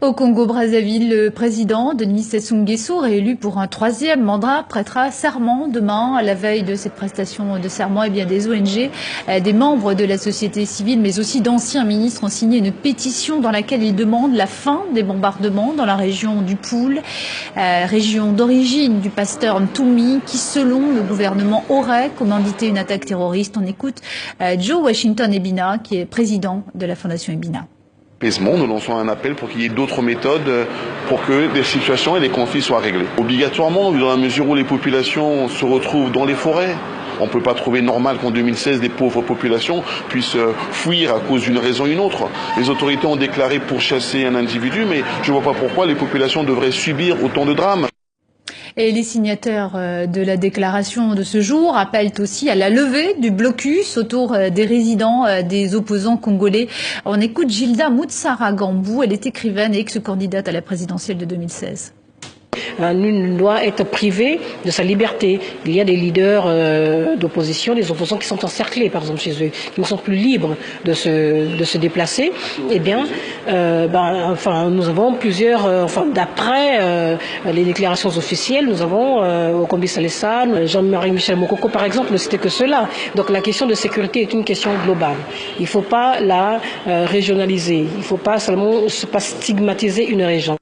Au Congo-Brazzaville, le président Denis Sassou Nguesso, réélu pour un troisième mandat, prêtera serment demain. À la veille de cette prestation de serment, eh bien, des ONG, des membres de la société civile, mais aussi d'anciens ministres ont signé une pétition dans laquelle ils demandent la fin des bombardements dans la région du Poul, région d'origine du pasteur Mtoumi, qui, selon le gouvernement, aurait commandité une attaque terroriste. On écoute Joe Washington Ebina, qui est président de la Fondation Ebina. Nous lançons un appel pour qu'il y ait d'autres méthodes pour que des situations et des conflits soient réglés. Obligatoirement, dans la mesure où les populations se retrouvent dans les forêts. On ne peut pas trouver normal qu'en 2016, des pauvres populations puissent fuir à cause d'une raison ou une autre. Les autorités ont déclaré pourchasser un individu, mais je ne vois pas pourquoi les populations devraient subir autant de drames. Et les signataires de la déclaration de ce jour appellent aussi à la levée du blocus autour des résidents des opposants congolais. On écoute Gilda Moutsara Gambou, elle est écrivaine et ex-candidate à la présidentielle de 2016. Nul ne doit être privé de sa liberté. Il y a des leaders d'opposition, des opposants qui sont encerclés, par exemple, chez eux, qui ne sont plus libres de se déplacer. Eh bien, nous avons plusieurs, d'après les déclarations officielles, nous avons Okombi Salessa, Jean-Marie Michel Mokoko, par exemple, ne citer que cela. Donc la question de sécurité est une question globale. Il ne faut pas la régionaliser. Il ne faut pas seulement stigmatiser une région.